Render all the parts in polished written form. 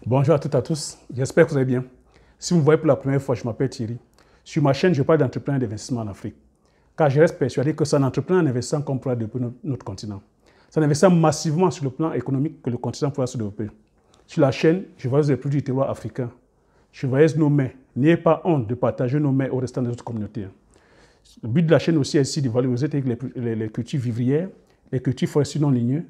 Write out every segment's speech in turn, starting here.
Bonjour à toutes et à tous, j'espère que vous allez bien. Si vous me voyez pour la première fois, je m'appelle Thierry. Sur ma chaîne, je parle d'entrepreneuriat et d'investissement en Afrique. Car je reste persuadé que c'est en entreprenant et en investissant qu'on pourra développer notre continent. C'est en investissant massivement sur le plan économique que le continent pourra se développer. Sur la chaîne, je valorise les produits du terroir africain. Je valorise nos mets. N'ayez pas honte de partager nos mets au restant des autres communautés. Le but de la chaîne aussi est ici de valoriser les cultures vivrières, les cultures forestières non ligneux,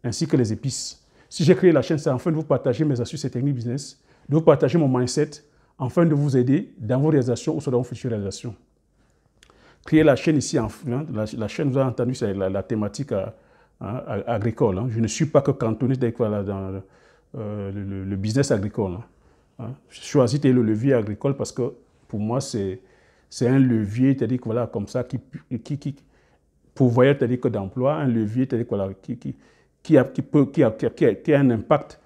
ainsi que les épices. Si j'ai créé la chaîne, c'est afin de vous partager mes astuces et techniques business, de vous partager mon mindset, afin de vous aider dans vos réalisations ou dans vos futures réalisations. Créer la chaîne ici, la chaîne, vous avez entendu, c'est la thématique agricole. Je ne suis pas que cantonné dans le business agricole. Je choisis le levier agricole parce que pour moi, c'est un levier, c'est-à-dire que voilà, comme ça, qui pourvoyeur d'emploi, un levier, c'est-à-dire que voilà, qui a un impact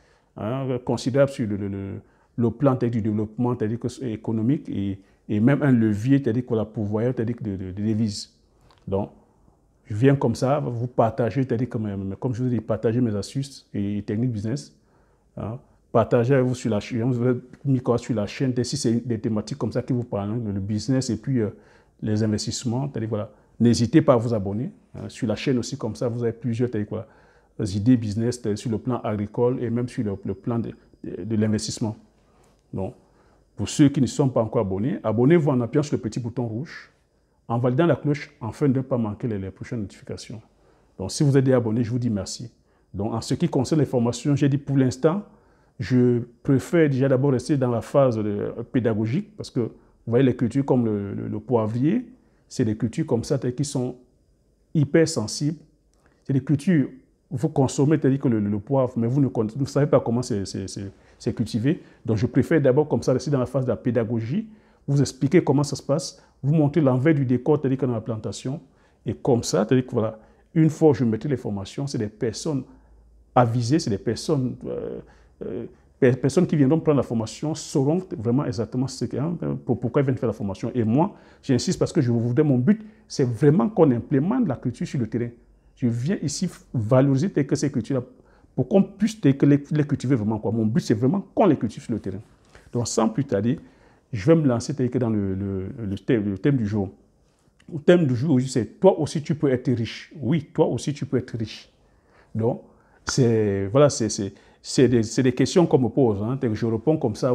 considérable sur le plan du développement économique et même un levier pourvoyeur de devises. Donc, je viens comme ça vous partager, comme je vous dis, partager mes astuces et techniques business. Partager avec vous sur la chaîne, si c'est des thématiques comme ça qui vous parlent, le business et puis les investissements, voilà. N'hésitez pas à vous abonner. Sur la chaîne aussi, comme ça, vous avez plusieurs idées business sur le plan agricole et même sur le plan de l'investissement. Donc, pour ceux qui ne sont pas encore abonnés, abonnez-vous en appuyant sur le petit bouton rouge, en validant la cloche, afin de ne pas manquer les prochaines notifications. Donc, si vous êtes déjà abonné, je vous dis merci. Donc, en ce qui concerne les formations, j'ai dit pour l'instant, je préfère déjà d'abord rester dans la phase pédagogique, parce que vous voyez les cultures comme le poivrier, c'est des cultures comme ça qui sont hyper sensibles. C'est des cultures, vous consommez le poivre, mais vous ne savez pas comment c'est cultivé. Donc je préfère d'abord comme ça rester dans la phase de la pédagogie, vous expliquer comment ça se passe, vous montrer l'envers du décor dans la plantation. Et comme ça, que voilà, une fois que je mettrai les formations, c'est des personnes avisées, c'est des personnes qui viendront prendre la formation sauront vraiment exactement pourquoi ils viennent faire la formation. Et moi, j'insiste parce que je vous dis, mon but, c'est vraiment qu'on implémente la culture sur le terrain. Je viens ici valoriser ces cultures-là pour qu'on puisse les cultiver vraiment. Mon but, c'est vraiment qu'on les cultive sur le terrain. Donc, sans plus tarder, je vais me lancer dans le thème du jour. Le thème du jour, c'est « Toi aussi, tu peux être riche ». Oui, toi aussi, tu peux être riche. Donc, voilà, c'est des questions qu'on me pose. Je réponds comme ça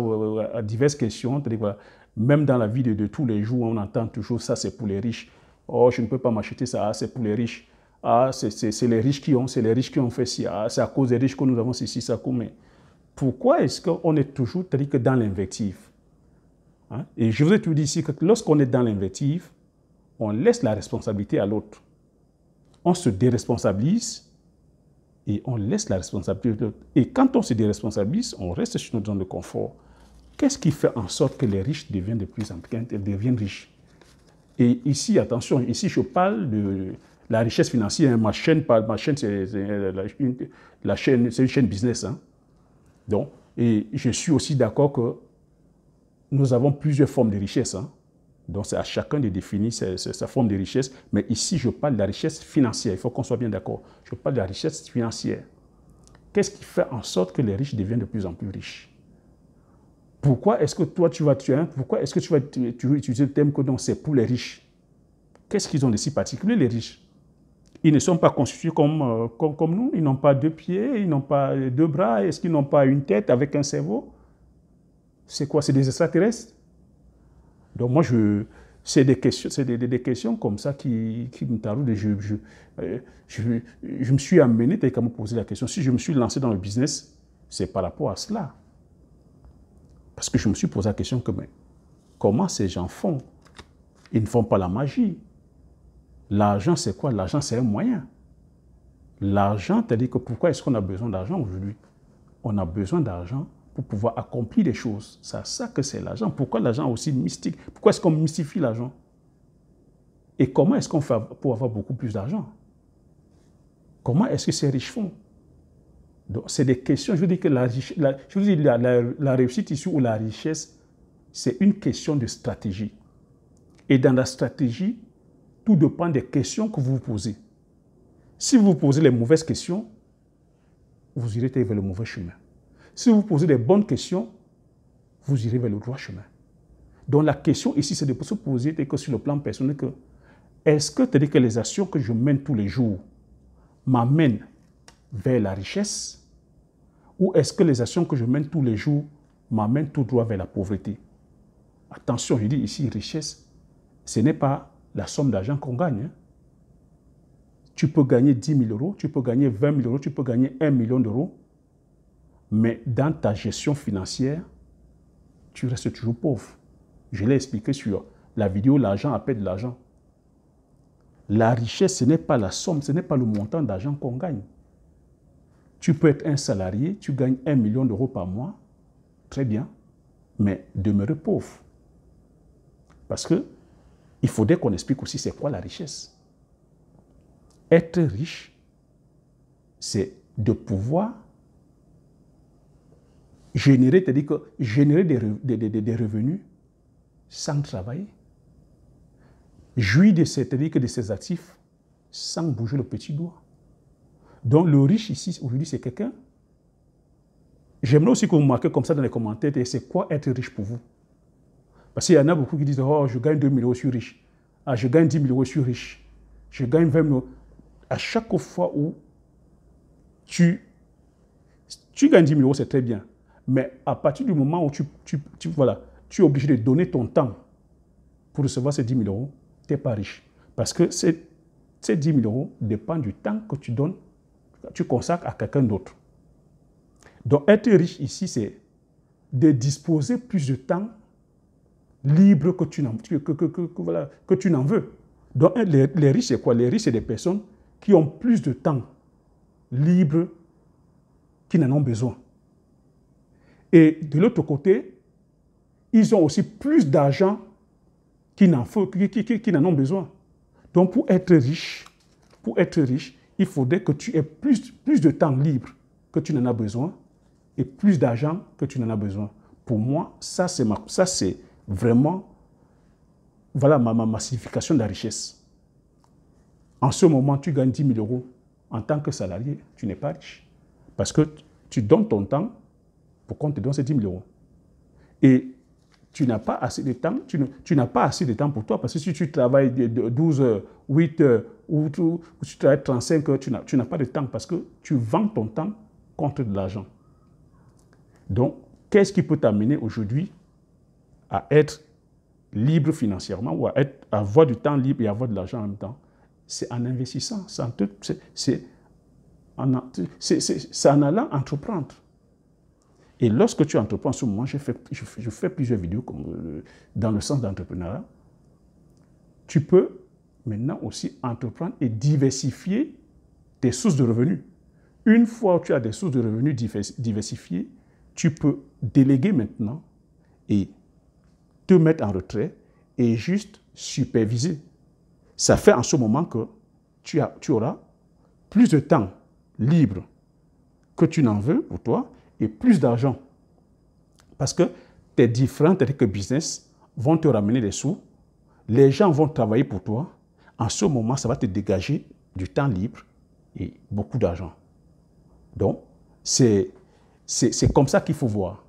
à diverses questions. Voilà, même dans la vie de tous les jours, on entend toujours ça, c'est pour les riches. Oh, je ne peux pas m'acheter ça, c'est pour les riches. Ah, c'est les riches qui ont, c'est les riches qui ont fait ci. Ah, c'est à cause des riches que nous avons ceci, ça. Mais pourquoi est-ce qu'on est toujours que dans l'invective? Et je vous ai tout dit ici que lorsqu'on est dans l'invective, on laisse la responsabilité à l'autre. On se déresponsabilise et on laisse la responsabilité de l'autre. Et quand on se déresponsabilise, on reste sur notre zone de confort. Qu'est-ce qui fait en sorte que les riches deviennent de plus en plus deviennent riches? Et ici, attention, ici je parle de la richesse financière. Ma chaîne c'est une chaîne business. Donc, et je suis aussi d'accord que nous avons plusieurs formes de richesse. Donc, c'est à chacun de définir sa forme de richesse. Mais ici, je parle de la richesse financière. Il faut qu'on soit bien d'accord. Je parle de la richesse financière. Qu'est-ce qui fait en sorte que les riches deviennent de plus en plus riches? Pourquoi est-ce que toi, pourquoi est-ce que tu vas utiliser le terme que c'est pour les riches? Qu'est-ce qu'ils ont de si particulier, les riches? Ils ne sont pas constitués comme nous. Ils n'ont pas deux pieds, ils n'ont pas deux bras. Est-ce qu'ils n'ont pas une tête avec un cerveau? C'est quoi? C'est des extraterrestres? Donc moi, c'est des questions comme ça qui me taraudent. Je me suis amené à me poser la question. Si je me suis lancé dans le business, c'est par rapport à cela. Parce que je me suis posé la question que, mais, comment ces gens font? Ils ne font pas la magie. L'argent, c'est quoi? L'argent, c'est un moyen. L'argent, c'est-à-dire que pourquoi est-ce qu'on a besoin d'argent aujourd'hui? On a besoin d'argent pour pouvoir accomplir des choses. C'est ça que c'est l'argent. Pourquoi l'argent est aussi mystique? Pourquoi est-ce qu'on mystifie l'argent? Et comment est-ce qu'on fait pour avoir beaucoup plus d'argent? Comment est-ce que ces riches font? Donc, c'est des questions. Je veux dire que la réussite ici ou la richesse, c'est une question de stratégie. Et dans la stratégie, tout dépend des questions que vous vous posez. Si vous vous posez les mauvaises questions, vous irez vers le mauvais chemin. Si vous posez des bonnes questions, vous irez vers le droit chemin. Donc la question ici, c'est de se poser que sur le plan personnel, est-ce que les actions que je mène tous les jours m'amènent vers la richesse, ou est-ce que les actions que je mène tous les jours m'amènent tout droit vers la pauvreté? Attention, je dis ici richesse, ce n'est pas la somme d'argent qu'on gagne. Hein. Tu peux gagner 10 000 euros, tu peux gagner 20 000 euros, tu peux gagner 1 million d'euros, mais dans ta gestion financière, tu restes toujours pauvre. Je l'ai expliqué sur la vidéo « L'argent appelle de l'argent ». La richesse, ce n'est pas la somme, ce n'est pas le montant d'argent qu'on gagne. Tu peux être un salarié, tu gagnes 1 million d'euros par mois, très bien, mais demeurer pauvre. Parce qu'il faudrait qu'on explique aussi c'est quoi la richesse. Être riche, c'est de pouvoir générer, c'est-à-dire que générer des revenus sans travailler. Jouir de ses actifs sans bouger le petit doigt. Donc le riche ici, aujourd'hui, c'est quelqu'un. J'aimerais aussi que vous marquez comme ça dans les commentaires, c'est quoi être riche pour vous? Parce qu'il y en a beaucoup qui disent, oh, je gagne 2 000 euros, je suis riche. Ah, je gagne 10 000 euros, je suis riche. Je gagne 20 000 euros. À chaque fois où tu gagnes 10 000 euros, c'est très bien. Mais à partir du moment où tu es obligé de donner ton temps pour recevoir ces 10 000 euros, tu n'es pas riche. Parce que ces 10 000 euros dépendent du temps que tu donnes, tu consacres à quelqu'un d'autre. Donc, être riche ici, c'est de disposer plus de temps libre que tu n'en veux. Donc, les riches, c'est quoi? Les riches, c'est des personnes qui ont plus de temps libre qu'ils n'en ont besoin. Et de l'autre côté, ils ont aussi plus d'argent qu'ils n'en ont besoin. Donc, pour être riche, il faudrait que tu aies plus de temps libre que tu n'en as besoin et plus d'argent que tu n'en as besoin. Pour moi, ça c'est vraiment ma massification de la richesse. En ce moment, tu gagnes 10 000 euros. En tant que salarié, tu n'es pas riche. Parce que tu donnes ton temps pour qu'on te donne ces 10 000 euros. Et tu n'as pas assez de temps, tu n'as pas assez de temps pour toi, parce que si tu travailles de 12 heures, 8 heures, ou tu travailles 35 heures, tu n'as pas de temps, parce que tu vends ton temps contre de l'argent. Donc, qu'est-ce qui peut t'amener aujourd'hui à être libre financièrement, ou à avoir du temps libre et avoir de l'argent en même temps? C'est en investissant, c'est en allant entreprendre. Et lorsque tu entreprends en ce moment, je fais plusieurs vidéos dans le sens d'entrepreneuriat. Tu peux maintenant aussi entreprendre et diversifier tes sources de revenus. Une fois que tu as des sources de revenus diversifiées, tu peux déléguer maintenant et te mettre en retrait et juste superviser. Ça fait en ce moment que tu auras plus de temps libre que tu n'en veux pour toi et plus d'argent. Parce que tes différents business vont te ramener des sous, les gens vont travailler pour toi. En ce moment, ça va te dégager du temps libre et beaucoup d'argent. Donc, c'est comme ça qu'il faut voir.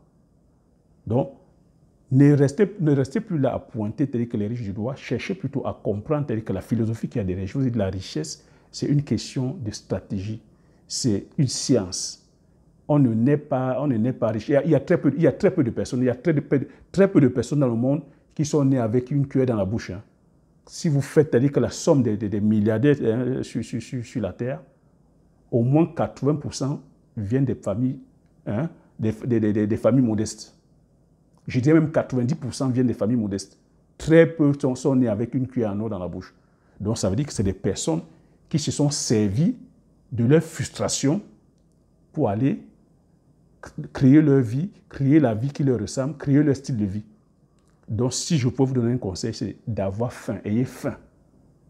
Donc, ne restez plus là à pointer tel que les riches du droit, cherchez plutôt à comprendre tel que la philosophie qu'il y a derrière. Je vous dis, de la richesse, c'est une question de stratégie, c'est une science. On ne naît pas riche. Il y a très peu de personnes, il y a très peu de personnes dans le monde qui sont nées avec une cuillère dans la bouche. Hein. Si vous faites, c'est-à-dire que la somme des milliardaires sur la Terre, au moins 80% viennent des familles, des familles modestes. Je dirais même 90% viennent des familles modestes. Très peu sont nés avec une cuillère en or dans la bouche. Donc ça veut dire que c'est des personnes qui se sont servies de leur frustration pour aller créer leur vie, créer la vie qui leur ressemble, créer leur style de vie. Donc si je peux vous donner un conseil, c'est d'avoir faim. Ayez faim.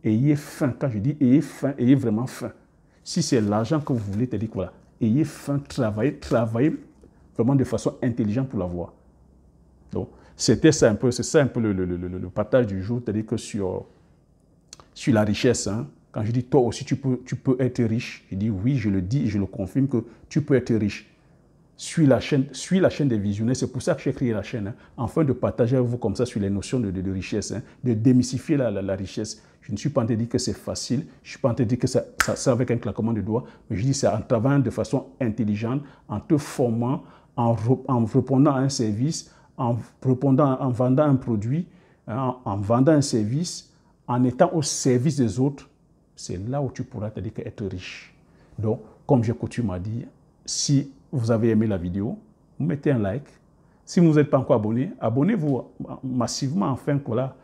Ayez faim. Quand je dis ayez faim, ayez vraiment faim. Si c'est l'argent que vous voulez, c'est-à-dire que voilà, ayez faim, travaillez vraiment de façon intelligente pour l'avoir. Donc, c'est ça un peu le partage du jour, c'est-à-dire que sur la richesse, hein, quand je dis toi aussi tu peux être riche, je dis oui, je le dis et je le confirme que tu peux être riche. suis la chaîne des visionnaires. C'est pour ça que j'ai créé la chaîne, hein, afin de partager avec vous comme ça sur les notions de richesse, hein, de démystifier la richesse. Je ne suis pas en train de dire que c'est facile, je ne suis pas en train de dire que ça avec un claquement de doigts, mais je dis que c'est en travaillant de façon intelligente, en te formant, en répondant à un service, en vendant un produit, hein, en vendant un service, en étant au service des autres. C'est là où tu pourras te dire qu'être riche. Donc, comme j'ai coutume à dire, si vous avez aimé la vidéo, vous mettez un like. Si vous n'êtes pas encore abonné, abonnez-vous massivement afin que voilà,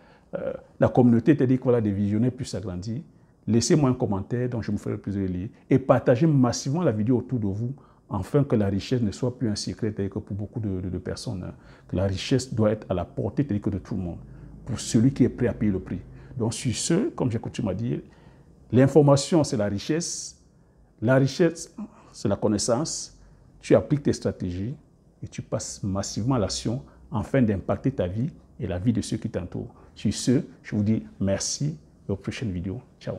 la communauté, c'est-à-dire que voilà, des visionnaires puissent s'agrandir. Laissez-moi un commentaire dont je me ferai le plaisir de lire et partagez massivement la vidéo autour de vous afin que la richesse ne soit plus un secret, c'est-à-dire que pour beaucoup de personnes, hein, que la richesse doit être à la portée, c'est-à-dire que de tout le monde, pour celui qui est prêt à payer le prix. Donc sur ce, comme j'ai coutume à dire, l'information c'est la richesse, c'est la connaissance, tu appliques tes stratégies et tu passes massivement à l'action afin d'impacter ta vie et la vie de ceux qui t'entourent. Sur ce, je vous dis merci et aux prochaines vidéos. Ciao.